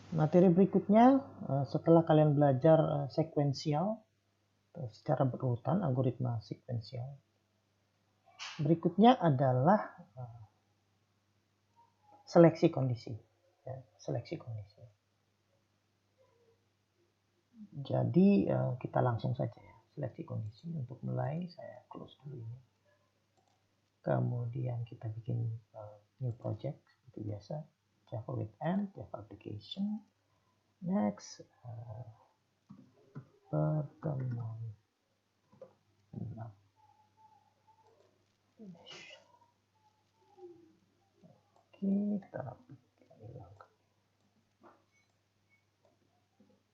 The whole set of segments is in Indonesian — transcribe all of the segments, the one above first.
Materi berikutnya, setelah kalian belajar sekuensial secara berurutan, algoritma sekuensial, berikutnya adalah seleksi kondisi. Seleksi kondisi. Jadi kita langsung saja ya, seleksi kondisi. Untuk mulai saya close dulu ini. Kemudian kita bikin new project seperti biasa, Java with End, Java application. Next, pertemuan. Kita hilangkan.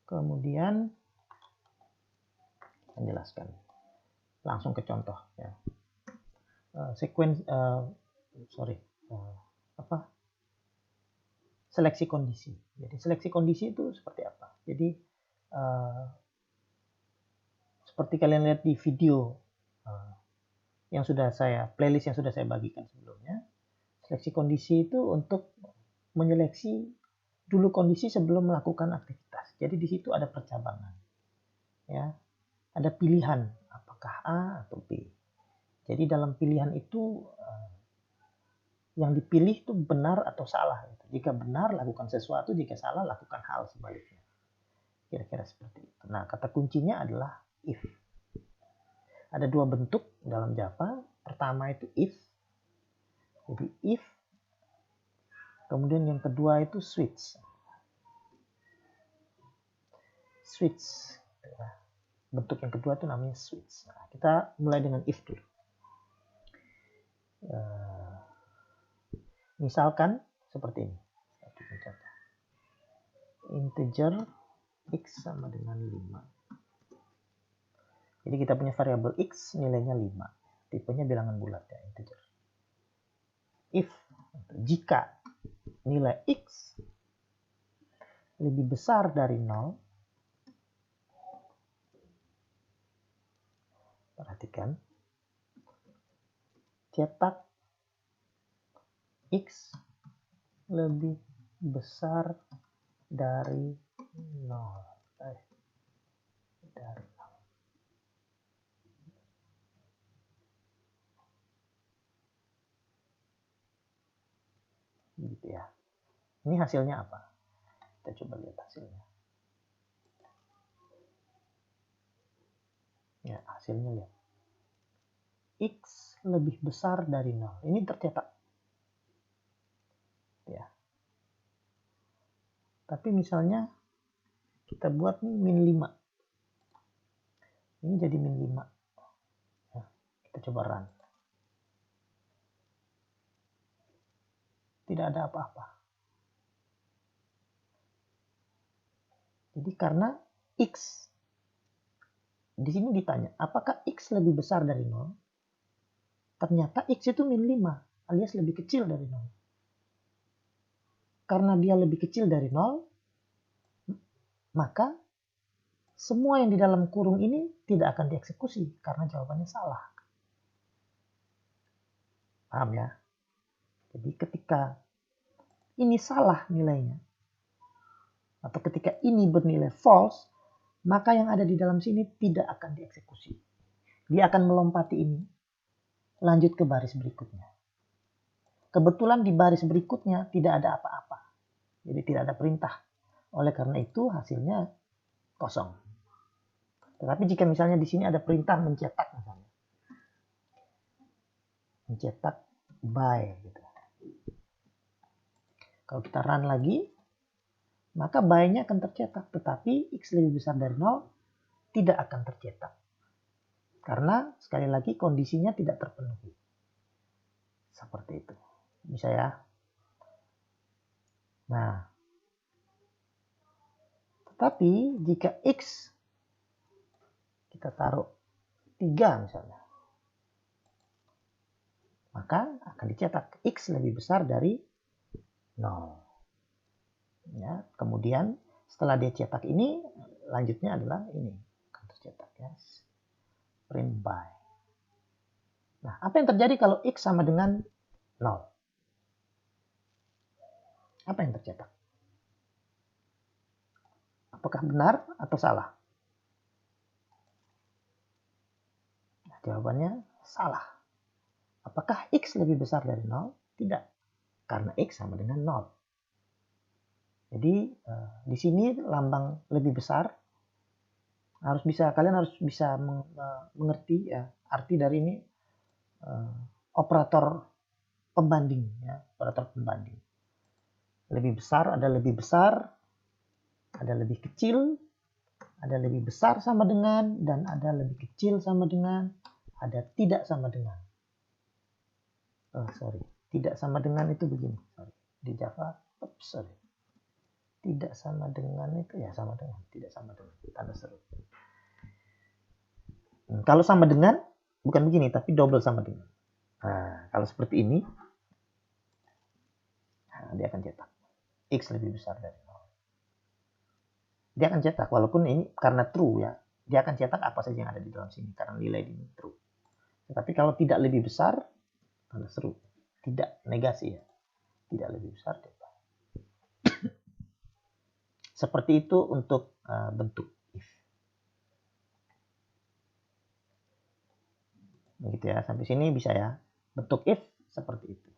Kemudian menjelaskan. Langsung ke contoh ya. Seleksi kondisi. Jadi seleksi kondisi itu seperti apa? Jadi seperti kalian lihat di video yang sudah saya playlist yang sudah saya bagikan sebelumnya, seleksi kondisi itu untuk menyeleksi dulu kondisi sebelum melakukan aktivitas. Jadi di situ ada percabangan, ya, ada pilihan apakah A atau B. Jadi dalam pilihan itu yang dipilih itu benar atau salah. Jika benar, lakukan sesuatu. Jika salah, lakukan hal sebaliknya. Kira-kira seperti itu. Nah, kata kuncinya adalah if. Ada dua bentuk dalam Java. Pertama itu if. Jadi if. Kemudian yang kedua itu switch. Switch. Bentuk yang kedua itu namanya switch. Nah, kita mulai dengan if dulu. Misalkan seperti ini. Integer x sama dengan 5. Jadi kita punya variabel x nilainya 5. Tipenya bilangan bulat ya, integer. If, jika nilai x lebih besar dari 0, perhatikan, cetak x lebih besar dari 0. Dari 0. Gitu ya. Ini hasilnya apa? Kita coba lihat hasilnya. Ya, hasilnya lihat. X lebih besar dari 0. Ini tercetak. Ya. Tapi misalnya kita buat nih min 5. Ini jadi min 5. Ya, kita coba run. Tidak ada apa-apa. Jadi karena x, di sini ditanya, apakah x lebih besar dari 0? Ternyata x itu min 5, alias lebih kecil dari 0. Karena dia lebih kecil dari 0, maka semua yang di dalam kurung ini tidak akan dieksekusi karena jawabannya salah. Paham ya? Jadi ketika ini salah nilainya, atau ketika ini bernilai false, maka yang ada di dalam sini tidak akan dieksekusi. Dia akan melompati ini, lanjut ke baris berikutnya. Kebetulan di baris berikutnya tidak ada apa-apa. Jadi tidak ada perintah. Oleh karena itu hasilnya kosong. Tetapi jika misalnya di sini ada perintah mencetak misalnya. Mencetak by gitu. Kalau kita run lagi, maka by-nya akan tercetak. Tetapi x lebih besar dari 0 tidak akan tercetak. Karena sekali lagi kondisinya tidak terpenuhi. Seperti itu. Bisa ya. Nah, tetapi jika x kita taruh 3 misalnya, maka akan dicetak x lebih besar dari 0. Ya, kemudian setelah dia cetak ini, lanjutnya adalah ini akan tercetak ya, print by. Nah, apa yang terjadi kalau x sama dengan 0? Apa yang tercetak? Apakah benar atau salah? Nah, jawabannya salah. Apakah X lebih besar dari 0? Tidak, karena X sama dengan 0. Jadi di sini lambang lebih besar kalian harus bisa mengerti ya arti dari ini, operator pembanding ya, operator pembanding. Lebih besar, ada lebih besar, ada lebih kecil, ada lebih besar sama dengan, dan ada lebih kecil sama dengan, ada tidak sama dengan. Tidak sama dengan itu begini. Di Java, tidak sama dengan itu ya sama dengan, tidak sama dengan, tanda seru. Kalau sama dengan, bukan begini, tapi double sama dengan. Nah, kalau seperti ini, nah, dia akan cetak X lebih besar dari 0. Dia akan cetak, walaupun ini karena true ya, dia akan cetak apa saja yang ada di dalam sini, karena nilai ini true. Tapi kalau tidak lebih besar, tanda seru. Tidak, negasi ya. Tidak lebih besar. Seperti itu untuk bentuk if. Begitu ya, sampai sini bisa ya. Bentuk if seperti itu.